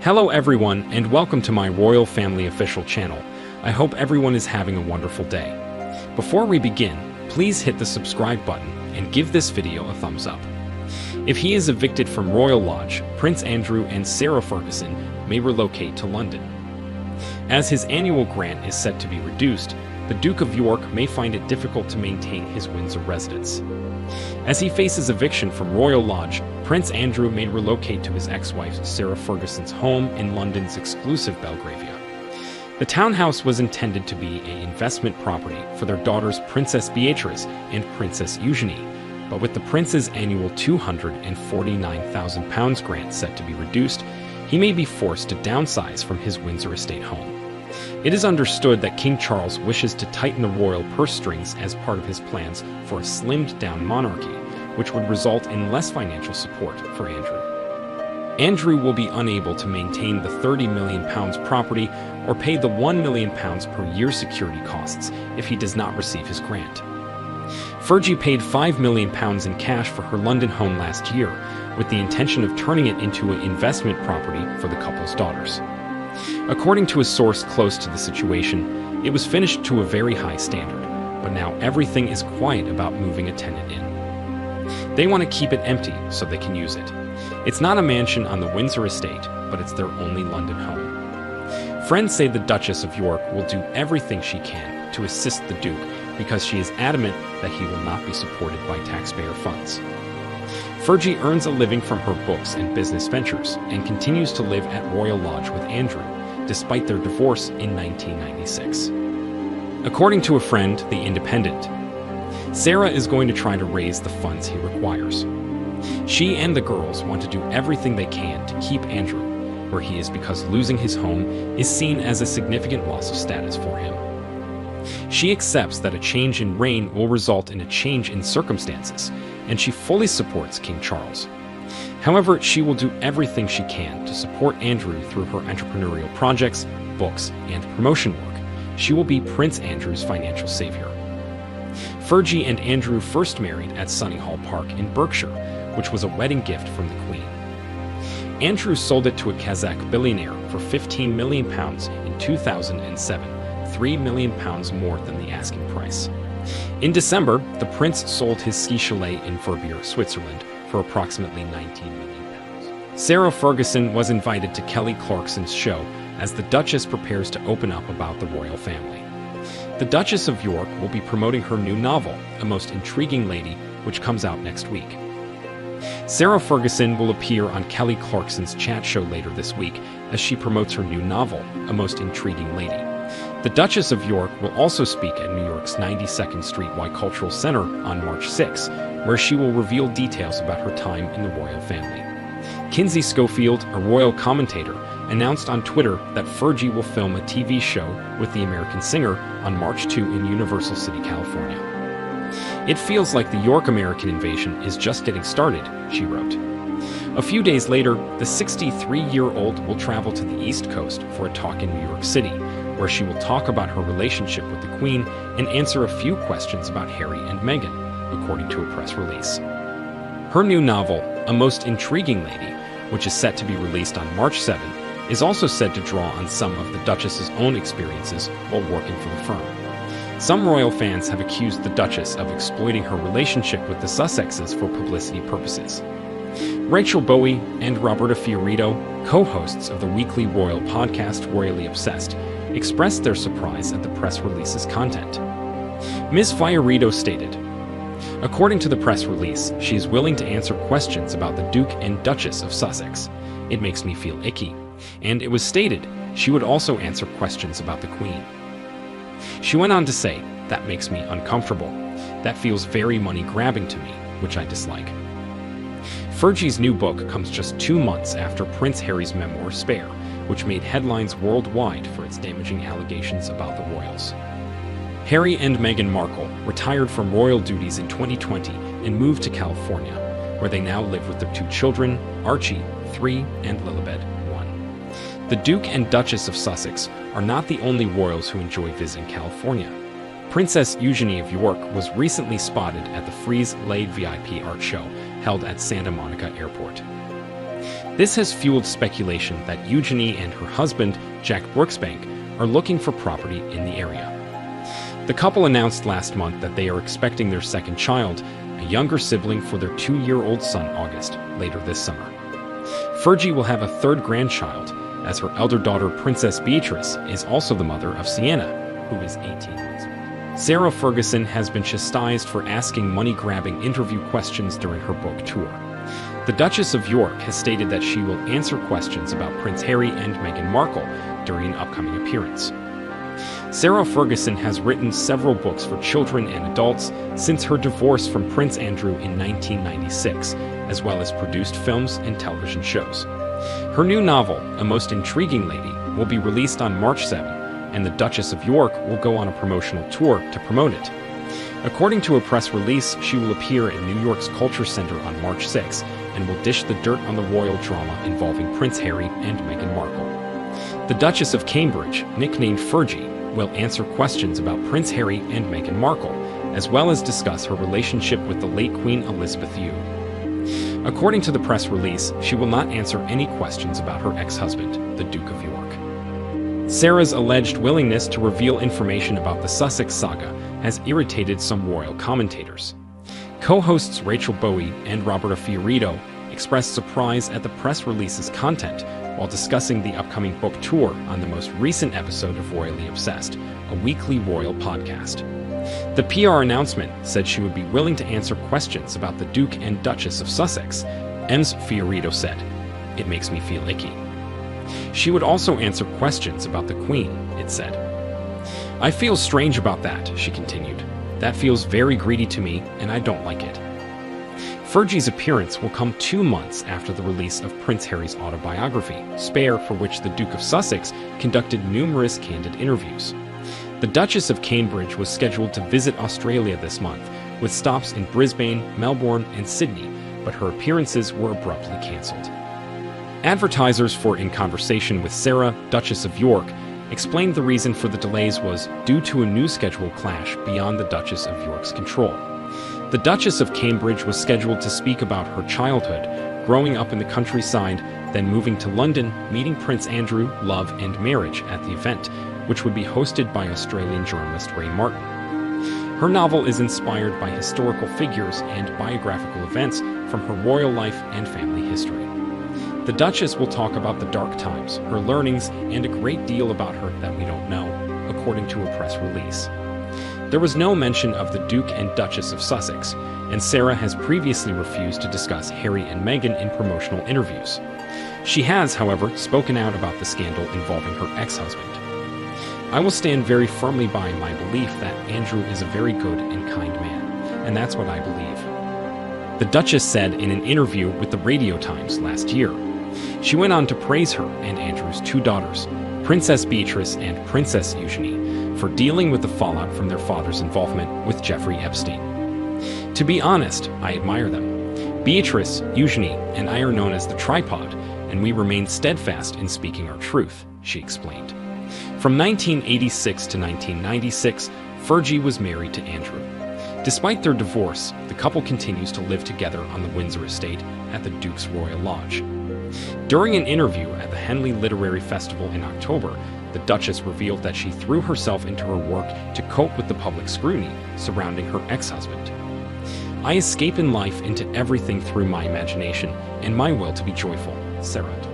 Hello everyone, and welcome to my Royal Family official channel. I hope everyone is having a wonderful day. Before we begin, please hit the subscribe button and give this video a thumbs up. If he is evicted from Royal Lodge, Prince Andrew and Sarah Ferguson may relocate to London. As his annual grant is set to be reduced, the Duke of York may find it difficult to maintain his Windsor residence. As he faces eviction from Royal Lodge, Prince Andrew may relocate to his ex-wife Sarah Ferguson's home in London's exclusive Belgravia. The townhouse was intended to be an investment property for their daughters Princess Beatrice and Princess Eugenie, but with the prince's annual £249,000 grant set to be reduced, he may be forced to downsize from his Windsor estate home. It is understood that King Charles wishes to tighten the royal purse strings as part of his plans for a slimmed-down monarchy, which would result in less financial support for Andrew. Andrew will be unable to maintain the £30 million property or pay the £1 million per year security costs if he does not receive his grant. Fergie paid £5 million in cash for her London home last year, with the intention of turning it into an investment property for the couple's daughters. According to a source close to the situation, it was finished to a very high standard, but now everything is quiet about moving a tenant in. They want to keep it empty so they can use it. It's not a mansion on the Windsor estate, but it's their only London home. Friends say the Duchess of York will do everything she can to assist the Duke because she is adamant that he will not be supported by taxpayer funds. Fergie earns a living from her books and business ventures and continues to live at Royal Lodge with Andrew, despite their divorce in 1996. According to a friend, The Independent, Sarah is going to try to raise the funds he requires. She and the girls want to do everything they can to keep Andrew where he is because losing his home is seen as a significant loss of status for him. She accepts that a change in reign will result in a change in circumstances, and she fully supports King Charles. However, she will do everything she can to support Andrew through her entrepreneurial projects, books, and promotion work. She will be Prince Andrew's financial savior. Fergie and Andrew first married at Sunnyhall Park in Berkshire, which was a wedding gift from the Queen. Andrew sold it to a Kazakh billionaire for £15 million in 2007, £3 million more than the asking price. In December, the prince sold his ski chalet in Verbier, Switzerland, for approximately £19 million. Sarah Ferguson was invited to Kelly Clarkson's show as the Duchess prepares to open up about the royal family. The Duchess of York will be promoting her new novel, A Most Intriguing Lady, which comes out next week. Sarah Ferguson will appear on Kelly Clarkson's chat show later this week as she promotes her new novel, A Most Intriguing Lady. The Duchess of York will also speak at New York's 92nd Street Cultural Center on March 6, where she will reveal details about her time in the royal family. Kinsey Schofield, a royal commentator, announced on Twitter that Fergie will film a TV show with the American singer on March 2 in Universal City, California. It feels like the York American invasion is just getting started, she wrote. A few days later, the 63-year-old will travel to the East Coast for a talk in New York City, where she will talk about her relationship with the Queen and answer a few questions about Harry and Meghan, according to a press release. Her new novel, A Most Intriguing Lady, which is set to be released on March 7, is also said to draw on some of the Duchess's own experiences while working for the firm. Some royal fans have accused the Duchess of exploiting her relationship with the Sussexes for publicity purposes. Rachel Bowie and Roberta Fiorito, co-hosts of the weekly royal podcast Royally Obsessed, expressed their surprise at the press release's content. Ms. Fiorito stated, "According to the press release, she is willing to answer questions about the Duke and Duchess of Sussex. It makes me feel icky. And it was stated she would also answer questions about the Queen." She went on to say, "That makes me uncomfortable. That feels very money-grabbing to me, which I dislike." Fergie's new book comes just 2 months after Prince Harry's memoir Spare, which made headlines worldwide for its damaging allegations about the royals. Harry and Meghan Markle retired from royal duties in 2020 and moved to California, where they now live with their 2 children, Archie, 3, and Lilibet, 1. The Duke and Duchess of Sussex are not the only royals who enjoy visiting California. Princess Eugenie of York was recently spotted at the Frieze Laid VIP art show held at Santa Monica Airport. This has fueled speculation that Eugenie and her husband, Jack Brooksbank, are looking for property in the area. The couple announced last month that they are expecting their second child, a younger sibling for their 2-year-old son August, later this summer. Fergie will have a third grandchild, as her elder daughter Princess Beatrice is also the mother of Sienna, who is 18 months old. Sarah Ferguson has been chastised for asking money-grabbing interview questions during her book tour. The Duchess of York has stated that she will answer questions about Prince Harry and Meghan Markle during an upcoming appearance. Sarah Ferguson has written several books for children and adults since her divorce from Prince Andrew in 1996, as well as produced films and television shows. Her new novel, A Most Intriguing Lady, will be released on March 7, and the Duchess of York will go on a promotional tour to promote it. According to a press release, she will appear in New York's Culture Center on March 6 and will dish the dirt on the royal drama involving Prince Harry and Meghan Markle. The Duchess of Cambridge, nicknamed Fergie, will answer questions about Prince Harry and Meghan Markle, as well as discuss her relationship with the late Queen Elizabeth II. According to the press release, she will not answer any questions about her ex-husband, the Duke of York. Sarah's alleged willingness to reveal information about the Sussex saga has irritated some royal commentators. Co-hosts Rachel Bowie and Roberta Fiorito expressed surprise at the press release's content while discussing the upcoming book tour on the most recent episode of Royally Obsessed, a weekly royal podcast. The PR announcement said she would be willing to answer questions about the Duke and Duchess of Sussex. Ms. Fiorito said, "It makes me feel icky." She would also answer questions about the Queen, it said. "I feel strange about that," she continued. "That feels very greedy to me, and I don't like it." Fergie's appearance will come 2 months after the release of Prince Harry's autobiography, Spare, for which the Duke of Sussex conducted numerous candid interviews. The Duchess of Cambridge was scheduled to visit Australia this month, with stops in Brisbane, Melbourne, and Sydney, but her appearances were abruptly cancelled. Advertisers for In Conversation with Sarah, Duchess of York, explained the reason for the delays was due to a news schedule clash beyond the Duchess of York's control. The Duchess of Cambridge was scheduled to speak about her childhood, growing up in the countryside, then moving to London, meeting Prince Andrew, love, and marriage at the event, which would be hosted by Australian journalist Ray Martin. Her novel is inspired by historical figures and biographical events from her royal life and family history. The Duchess will talk about the dark times, her learnings, and a great deal about her that we don't know, according to a press release. There was no mention of the Duke and Duchess of Sussex, and Sarah has previously refused to discuss Harry and Meghan in promotional interviews. She has, however, spoken out about the scandal involving her ex-husband. "I will stand very firmly by my belief that Andrew is a very good and kind man, and that's what I believe," the Duchess said in an interview with the Radio Times last year. She went on to praise her and Andrew's 2 daughters, Princess Beatrice and Princess Eugenie, for dealing with the fallout from their father's involvement with Jeffrey Epstein. "To be honest, I admire them. Beatrice, Eugenie, and I are known as the Tripod, and we remain steadfast in speaking our truth," she explained. From 1986 to 1996, Fergie was married to Andrew. Despite their divorce, the couple continues to live together on the Windsor estate at the Duke's Royal Lodge. During an interview at the Henley Literary Festival in October, the Duchess revealed that she threw herself into her work to cope with the public scrutiny surrounding her ex-husband. "I escape in life into everything through my imagination and my will to be joyful," Sarah told.